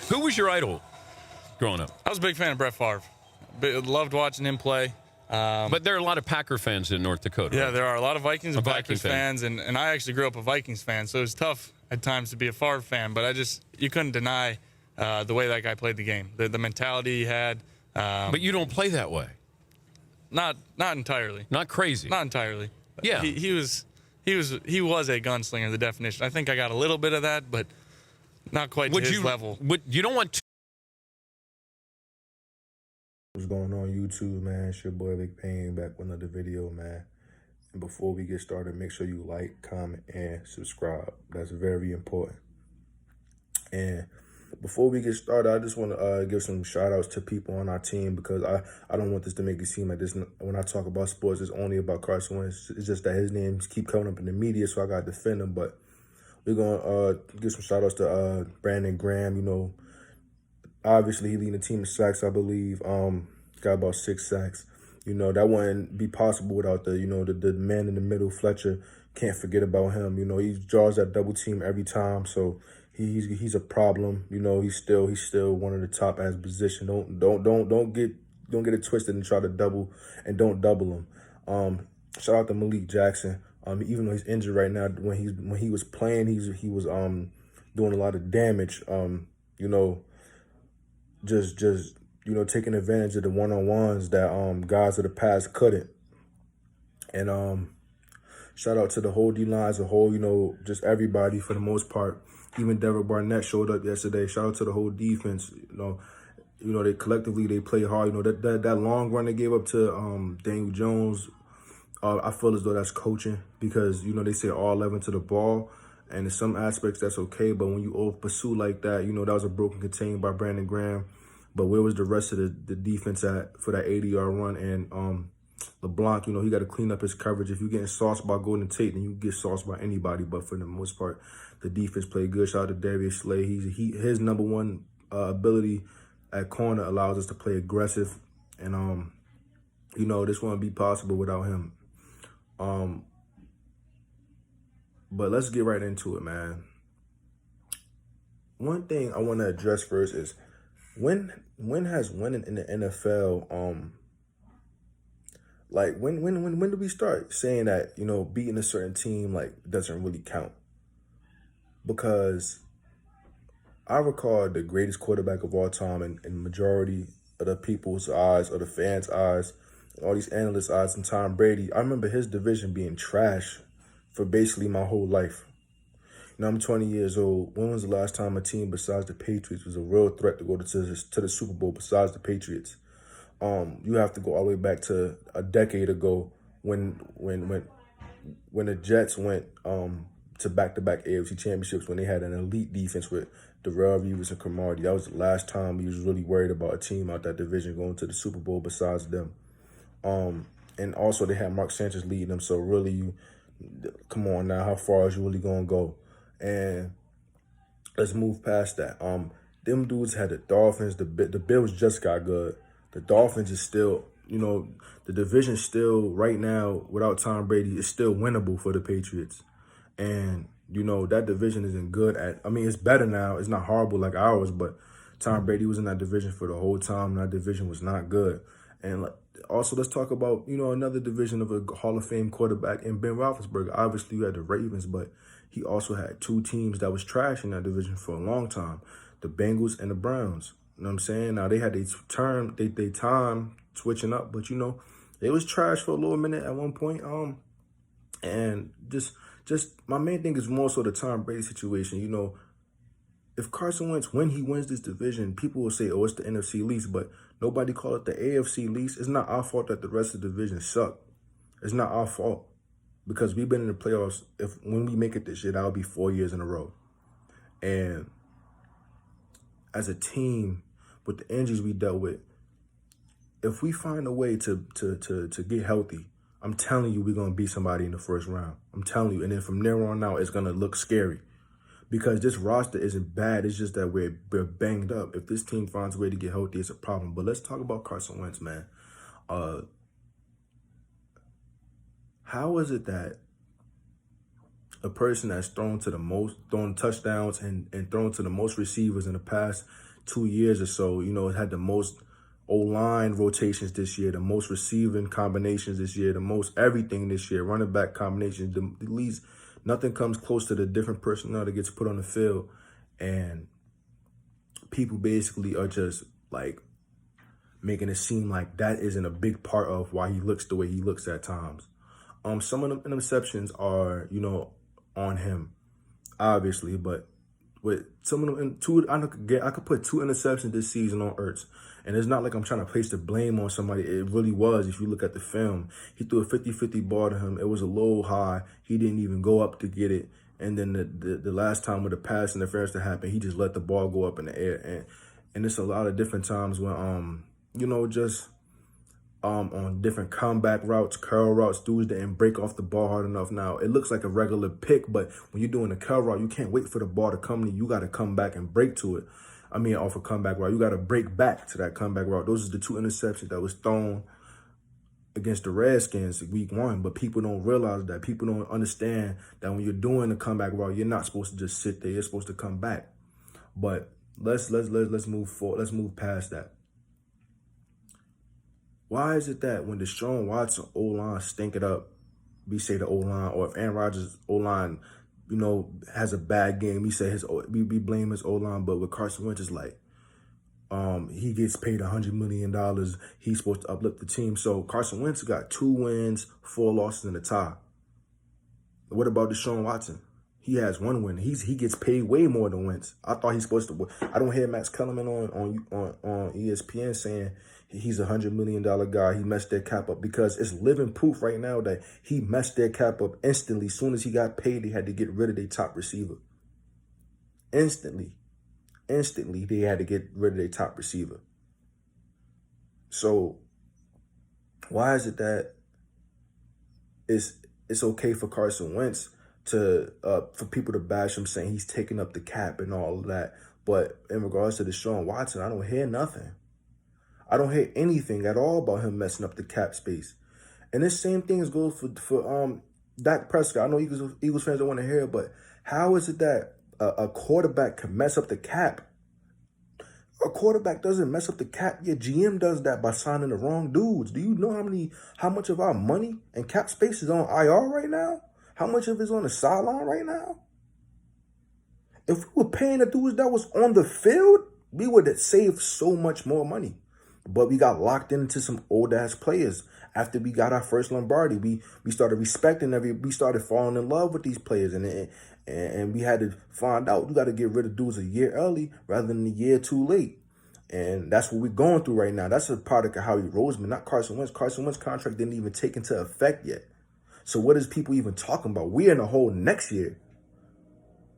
Who was your idol growing up? I was a big fan of Brett Favre. Loved watching him play. But there are a lot of Packer fans in North Dakota. Yeah, right? there are a lot of Vikings and Viking Packers fan. fans, and I actually grew up a Vikings fan, so it was tough at times to be a Favre fan. But you couldn't deny the way that guy played the game, the mentality he had. But you don't play that way. Not entirely. Not crazy. Not entirely. Yeah. He was a gunslinger, the definition. I think I got a little bit of that, but not quite to his level. You don't want. What's going on YouTube, man? It's your boy Big Pain back with another video, man. And before we get started, make sure you like, comment, and subscribe. That's very important. And before we get started, I just want to give some shout outs to people on our team, because I don't want this to make it seem like this, when I talk about sports, it's only about Carson Wentz. It's just that his names keep coming up in the media, so I got to defend him. But we're going to give some shout outs to Brandon Graham. You know, obviously he leading the team in sacks, I believe. Got about 6 sacks. You know, that wouldn't be possible without the man in the middle, Fletcher. Can't forget about him. You know, he draws that double team every time, so he's a problem. You know, he's still one of the top at his position. Don't get it twisted and try to double, and don't double him. Shout out to Malik Jackson. Even though he's injured right now, when he was playing, he was doing a lot of damage. You know, just you know, taking advantage of the one-on-ones that guys of the past couldn't. And shout out to the whole D-line as a whole, you know, just everybody for the most part. Even Derek Barnett showed up yesterday. Shout out to the whole defense. You know, they collectively play hard. You know, that long run they gave up to Daniel Jones, I feel as though that's coaching, because, you know, they say all 11 to the ball, and in some aspects that's okay. But when you over pursue like that, you know, that was a broken contain by Brandon Graham. But where was the rest of the defense at for that 80-yard run? And LeBlanc, you know, he got to clean up his coverage. If you're getting sauced by Golden Tate, then you get sauced by anybody. But for the most part, the defense played good. Shout out to Darius Slay. His number one ability at corner allows us to play aggressive. And, you know, this wouldn't be possible without him. But let's get right into it, man. One thing I want to address first is, when has winning in the NFL, like when do we start saying that, you know, beating a certain team like doesn't really count? Because I recall the greatest quarterback of all time in majority of the people's eyes, or the fans' eyes, all these analysts' eyes, and Tom Brady. I remember his division being trash for basically my whole life. Now, I'm 20 years old. When was the last time a team besides the Patriots was a real threat to go to the Super Bowl besides the Patriots? You have to go all the way back to a decade ago when the Jets went to back-to-back AFC championships, when they had an elite defense with Darrelle Revis and Cromartie. That was the last time we was really worried about a team out that division going to the Super Bowl besides them. And also they had Mark Sanchez leading them. So really, come on now, how far is you really going to go? And let's move past that. Them dudes had the Dolphins. The Bills just got good. The Dolphins is still, you know, the division still right now without Tom Brady is still winnable for the Patriots. And, you know, that division isn't good it's better now. It's not horrible like ours, but Tom Brady was in that division for the whole time. And that division was not good. And also, let's talk about, you know, another division of a Hall of Fame quarterback in Ben Roethlisberger. Obviously, you had the Ravens, but he also had two teams that was trash in that division for a long time, the Bengals and the Browns. You know what I'm saying? Now, they had their time switching up, but, you know, it was trash for a little minute at one point. And just my main thing is more so the Tom Brady situation. You know, if Carson Wentz, when he wins this division, people will say, oh, it's the NFC least, but nobody call it the AFC least. It's not our fault that the rest of the division suck. It's not our fault, because we've been in the playoffs. When we make it this year, that'll be 4 years in a row. And as a team, with the injuries we dealt with, if we find a way to get healthy, I'm telling you, we're going to beat somebody in the first round. I'm telling you. And then from there on out, it's going to look scary, because this roster isn't bad. It's just that we're banged up. If this team finds a way to get healthy, it's a problem. But let's talk about Carson Wentz, man. How is it that a person that's thrown touchdowns and thrown to the most receivers in the past 2 years or so. You know, it had the most O-line rotations this year, the most receiving combinations this year, the most everything this year, running back combinations. The least nothing comes close to the different personnel that gets put on the field. And people basically are just like making it seem like that isn't a big part of why he looks the way he looks at times. Some of the interceptions are, you know, on him, obviously, but with some of them, I could put 2 interceptions this season on Ertz. And it's not like I'm trying to place the blame on somebody. It really was. If you look at the film, he threw a 50-50 ball to him. It was a low high. He didn't even go up to get it. And then the last time with the pass interference that happened, he just let the ball go up in the air. And it's a lot of different times when, you know, just on different comeback routes, curl routes, dudes didn't break off the ball hard enough. Now, it looks like a regular pick, but when you're doing a curl route, you can't wait for the ball to come to you. You got to come back and break to it. I mean, off a comeback route. You got to break back to that comeback route. Those are the 2 interceptions that was thrown against the Redskins week 1, but people don't realize that. People don't understand that when you're doing a comeback route, you're not supposed to just sit there. You're supposed to come back. But let's move forward. Let's move past that. Why is it that when Deshaun Watson O-line stink it up, we say the O-line, or if Aaron Rodgers O-line, you know, has a bad game, we blame his O-line, but with Carson Wentz, it's like, he gets paid $100 million. He's supposed to uplift the team. So Carson Wentz got 2 wins, 4 losses, and a tie. What about Deshaun Watson? He has 1 win. He gets paid way more than Wentz. I thought he's supposed to. I don't hear Max Kellerman on ESPN saying he's $100 million guy. He messed their cap up, because it's living proof right now that he messed their cap up instantly. As soon as he got paid, they had to get rid of their top receiver. Instantly, they had to get rid of their top receiver. So why is it that it's okay for Carson Wentz to for people to bash him, saying he's taking up the cap and all of that, but in regards to Deshaun Watson, I don't hear nothing. I don't hear anything at all about him messing up the cap space. And this same thing is goes for Dak Prescott. I know Eagles fans don't want to hear it, but how is it that a quarterback can mess up the cap? A quarterback doesn't mess up the cap. Your GM does that by signing the wrong dudes. Do you know how much of our money and cap space is on IR right now? How much of it is on the sideline right now? If we were paying the dudes that was on the field, we would have saved so much more money. But we got locked into some old-ass players. After we got our first Lombardi, we started respecting we started falling in love with these players. And we had to find out, you got to get rid of dudes a year early rather than a year too late. And that's what we're going through right now. That's a product of Howie Roseman, not Carson Wentz. Carson Wentz's contract didn't even take into effect yet. So what is people even talking about? We're in a hole next year.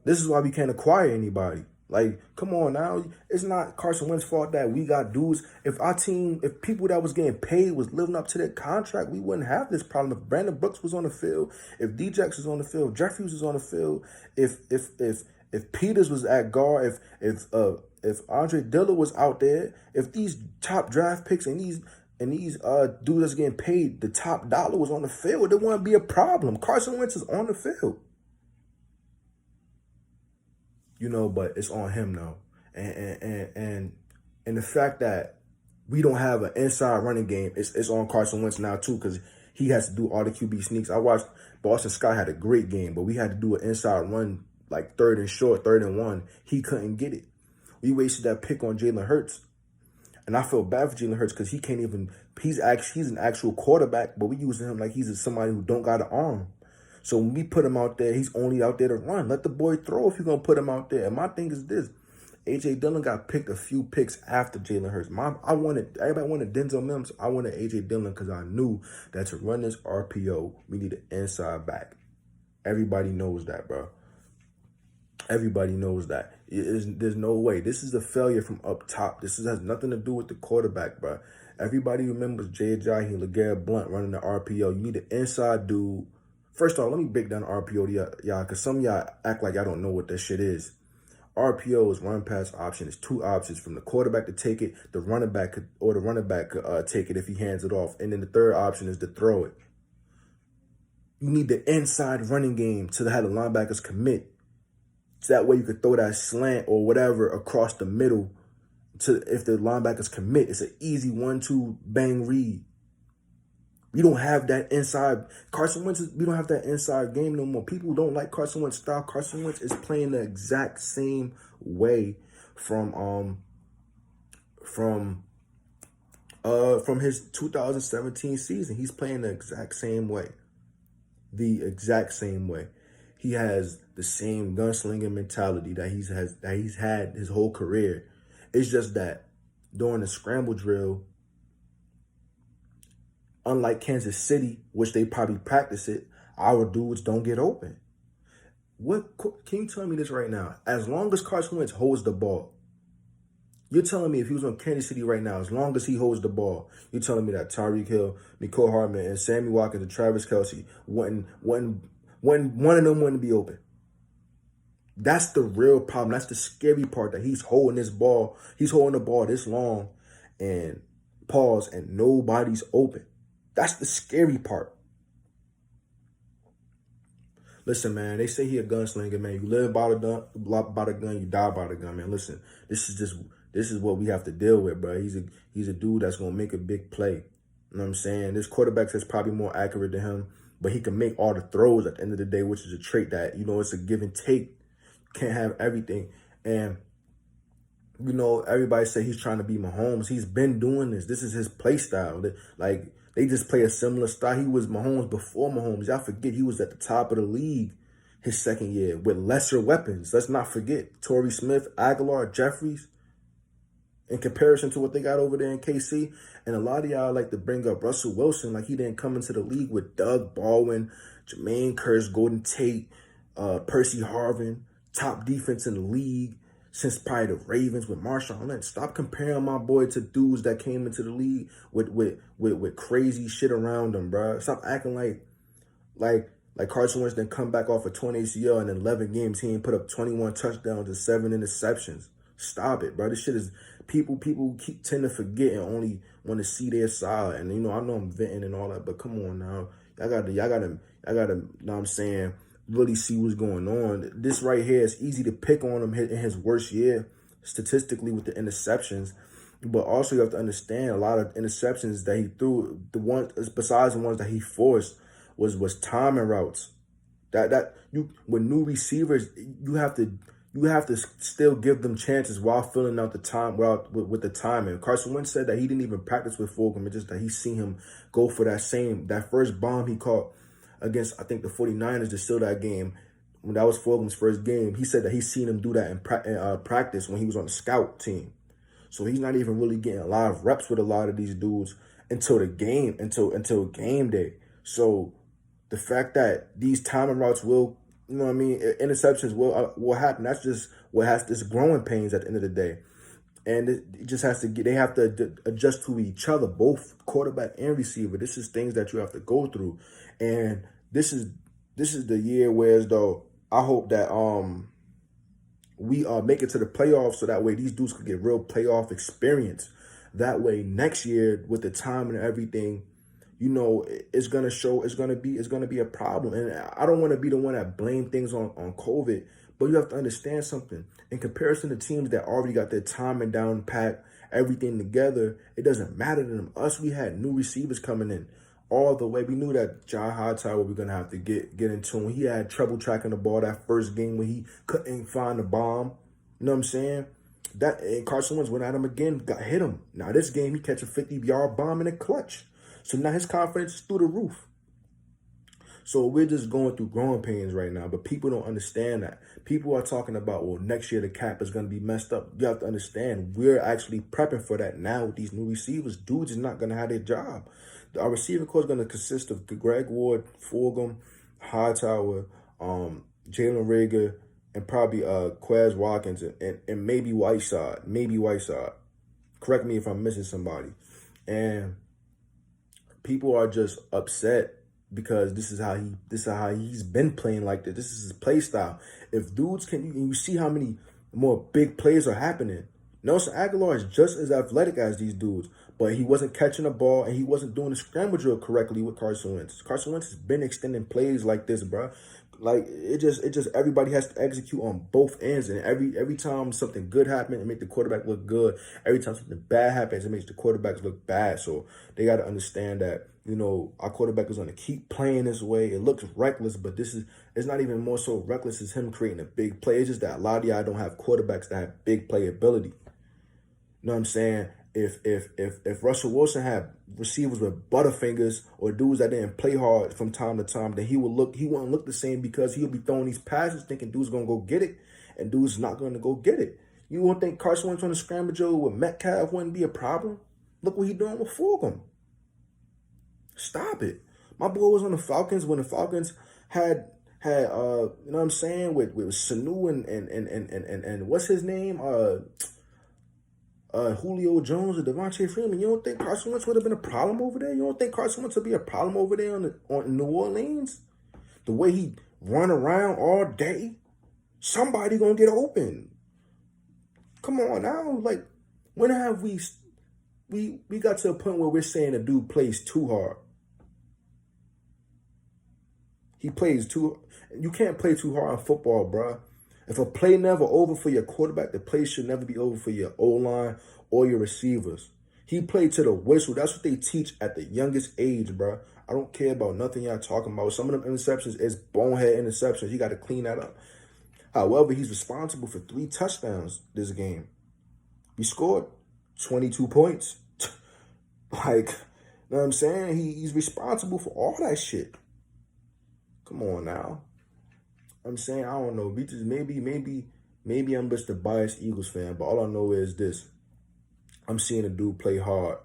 This is why we can't acquire anybody. Like, come on now. It's not Carson Wentz's fault that we got dudes. If our team, if people that was getting paid was living up to their contract, we wouldn't have this problem. If Brandon Brooks was on the field, if Djax was on the field, Jeffries was on the field, if Peters was at guard, if Andre Dillard was out there, if these top draft picks and these dudes that's getting paid the top dollar was on the field, there wouldn't be a problem. Carson Wentz is on the field. You know, but it's on him now. And the fact that we don't have an inside running game, it's on Carson Wentz now too, because he has to do all the QB sneaks. I watched Boston Scott had a great game, but we had to do an inside run, like 3rd and short, 3rd and 1. He couldn't get it. We wasted that pick on Jalen Hurts. And I feel bad for Jalen Hurts because he can't even, he's an actual quarterback, but we using him like he's somebody who don't got an arm. So when we put him out there, he's only out there to run. Let the boy throw if you're going to put him out there. And my thing is this. A.J. Dillon got picked a few picks after Jalen Hurts. Everybody wanted Denzel Mims. I wanted A.J. Dillon because I knew that to run this RPO, we need an inside back. Everybody knows that, bro. Everybody knows that. There's no way. This is a failure from up top. This has nothing to do with the quarterback, bro. Everybody remembers Jay Ajayi and LeGarrette Blount running the RPO. You need an inside dude. First off, let me break down the RPO to y'all, because some of y'all act like I don't know what that shit is. RPO is run pass option. It's 2 options from the quarterback to take it, the running back could take it if he hands it off, and then the 3rd option is to throw it. You need the inside running game to have the linebackers commit. So that way you could throw that slant or whatever across the middle if the linebackers commit. It's an easy 1-2 bang read. We don't have that inside. Carson Wentz, we don't have that inside game no more. People don't like Carson Wentz style. Carson Wentz is playing the exact same way from his 2017 season. He's playing the exact same way. The exact same way. He has the same gunslinging mentality that he's had his whole career. It's just that during the scramble drill, unlike Kansas City, which they probably practice it, our dudes don't get open. Can you tell me this right now? As long as Carson Wentz holds the ball, you're telling me if he was on Kansas City right now, as long as he holds the ball, you're telling me that Tyreek Hill, Mecole Hardman, and Sammy Watkins and Travis Kelce one of them wouldn't be open. That's the real problem. That's the scary part, that he's holding this ball. He's holding the ball this long and nobody's open. That's the scary part. Listen, man, they say he a gunslinger, man. You live by the gun, you die by the gun, man. Listen, this is what we have to deal with, bro. He's a dude that's gonna make a big play. You know what I'm saying? This quarterback that's probably more accurate than him, but he can make all the throws at the end of the day, which is a trait that, it's a give and take. You can't have everything. And, everybody say he's trying to be Mahomes. He's been doing this. This is his play style. They just play a similar style. He was Mahomes before Mahomes. Y'all forget he was at the top of the league his second year with lesser weapons. Let's not forget Torrey Smith, Aguilar, Jeffries, in comparison to what they got over there in KC. And a lot of y'all like to bring up Russell Wilson like he didn't come into the league with Doug Baldwin, Jermaine Kearse, Golden Tate, Percy Harvin, top defense in the league since probably the Ravens with Marshawn Lynch. Stop comparing my boy to dudes that came into the league with crazy shit around them, bro. Stop acting like Carson Wentz didn't come back off a torn ACL and in 11 games he ain't put up 21 touchdowns and 7 interceptions. Stop it, bro. This shit is people tend to forget and only want to see their side. And I know I'm venting and all that, but come on now, y'all gotta, know what I'm saying, really see what's going on. This right here is easy to pick on him in his worst year, statistically with the interceptions. But also you have to understand a lot of interceptions that he threw, the ones besides the ones that he forced, was timing routes. With new receivers, you have to still give them chances while filling out the time with the timing. Carson Wentz said that he didn't even practice with Fulgham. It's just that he seen him go for that first bomb he caught against, I think, the 49ers to seal that game. When that was Fulgham's first game, he said that he seen him do that in practice when he was on the scout team. So he's not even really getting a lot of reps with a lot of these dudes until game day. So the fact that these timing routes will, interceptions will happen. That's just what has this growing pains at the end of the day. And it just has to they have to adjust to each other, both quarterback and receiver. This is things that you have to go through. And this is the year where, as though, I hope that we make it to the playoffs so that way these dudes could get real playoff experience. That way next year with the time and everything, it's gonna be a problem. And I don't want to be the one that blame things on COVID, but you have to understand something. In comparison to teams that already got their timing down pat, everything together, it doesn't matter to them. Us, we had new receivers coming in all the way. We knew that John Hightower we're gonna have to get into him. He had trouble tracking the ball that first game when he couldn't find the bomb. You know what I'm saying? And Carson Wentz went at him again, hit him. Now this game he catch a 50-yard bomb in a clutch. So now his confidence is through the roof. So we're just going through growing pains right now, but people don't understand that. People are talking about, well, next year the cap is going to be messed up. You have to understand, we're actually prepping for that now with these new receivers. Dudes is not going to have their job. Our receiving core is going to consist of Greg Ward, Fulgham, Hightower, Jalen Reagor, and probably Quez Watkins and maybe Whiteside. Correct me if I'm missing somebody. And people are just upset because this is how he's been playing like this. This is his play style. If dudes you see how many more big plays are happening. Nelson Aguilar is just as athletic as these dudes, but he wasn't catching the ball and he wasn't doing the scramble drill correctly with Carson Wentz. Carson Wentz has been extending plays like this, bro. Like it just everybody has to execute on both ends, and every time something good happens, it makes the quarterback look good. Every time something bad happens, it makes the quarterbacks look bad. So they got to understand that, you know, our quarterback is going to keep playing this way. It looks reckless, but it's not even more so reckless as him creating a big play. It's just that a lot of y'all don't have quarterbacks that have big playability. You know what I'm saying? If Russell Wilson had receivers with butterfingers or dudes that didn't play hard from time to time, then he wouldn't look the same, because he'll be throwing these passes thinking dude's gonna go get it, and dude's not gonna go get it. You won't think Carson Wentz on the scramble drill with Metcalf wouldn't be a problem? Look what he doing with Fulgham. Stop it. My boy was on the Falcons when the Falcons had you know what I'm saying, with Sanu and what's his name? Julio Jones or Devontae Freeman. You don't think Carson Wentz would have been a problem over there? You don't think Carson Wentz would be a problem over there on New Orleans? The way he run around all day, somebody gonna get open. Come on now, like, when have we got to a point where we're saying a dude plays too hard? He plays too. You can't play too hard in football, bruh. If a play never over for your quarterback, the play should never be over for your O-line or your receivers. He played to the whistle. That's what they teach at the youngest age, bro. I don't care about nothing y'all talking about. Some of them interceptions is bonehead interceptions. You got to clean that up. However, he's responsible for 3 touchdowns this game. He scored 22 points. Like, you know what I'm saying? He's responsible for all that shit. Come on now. I'm saying, I don't know. Maybe I'm just a biased Eagles fan, but all I know is this. I'm seeing a dude play hard.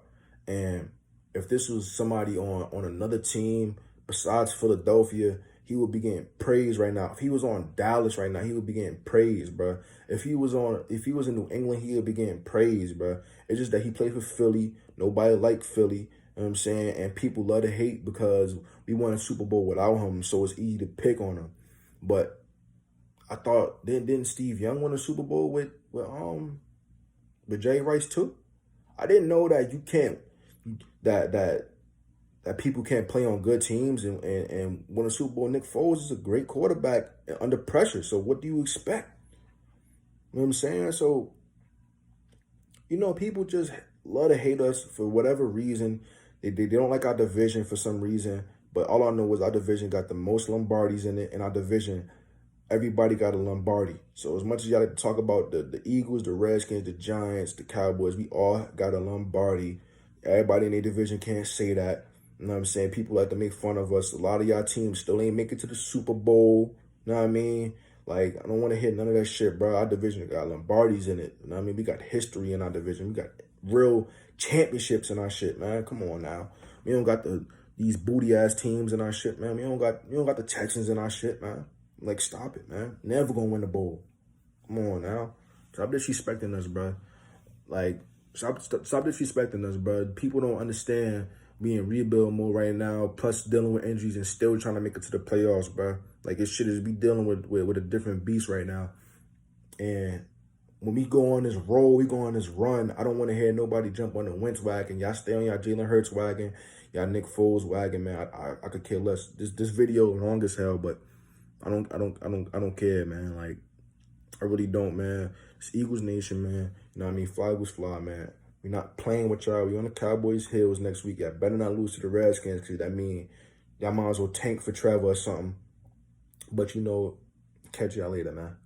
And if this was somebody on another team besides Philadelphia, he would be getting praised right now. If he was on Dallas right now, he would be getting praised, bro. If he was in New England, he would be getting praised, bro. It's just that he played for Philly. Nobody liked Philly. You know what I'm saying? And people love to hate because we won a Super Bowl without him, so it's easy to pick on him. But I thought, didn't Steve Young win a Super Bowl with Jerry Rice too? I didn't know that you can't that people can't play on good teams and win a Super Bowl. Nick Foles is a great quarterback under pressure. So what do you expect? You know what I'm saying? So, you know, people just love to hate us for whatever reason. They don't like our division for some reason. But all I know is our division got the most Lombardis in it. In our division, everybody got a Lombardi. So as much as y'all like to talk about the Eagles, the Redskins, the Giants, the Cowboys, we all got a Lombardi. Everybody in their division can't say that. You know what I'm saying? People like to make fun of us. A lot of y'all teams still ain't make it to the Super Bowl. You know what I mean? Like, I don't want to hear none of that shit, bro. Our division got Lombardis in it. You know what I mean? We got history in our division. We got real championships in our shit, man. Come on now. We don't got these booty ass teams in our shit, man. We don't got the Texans in our shit, man. Like, stop it, man. Never gonna win the bowl. Come on now. Stop disrespecting us, bro. Like, stop disrespecting us, bro. People don't understand being rebuild mode right now, plus dealing with injuries and still trying to make it to the playoffs, bro. Like, this shit is we dealing with a different beast right now. And when we go on this roll, we go on this run, I don't want to hear nobody jump on the Wentz wagon. Y'all stay on y'all Jalen Hurts wagon, y'all Nick Foles wagon, man. I could care less. This video long as hell, but I don't care, man. Like, I really don't, man. It's Eagles Nation, man. You know what I mean? Fly Eagles fly, man. We're not playing with y'all. We on the Cowboys Hills next week. Y'all better not lose to the Redskins, because that mean y'all might as well tank for Trevor or something. But, you know, catch y'all later, man.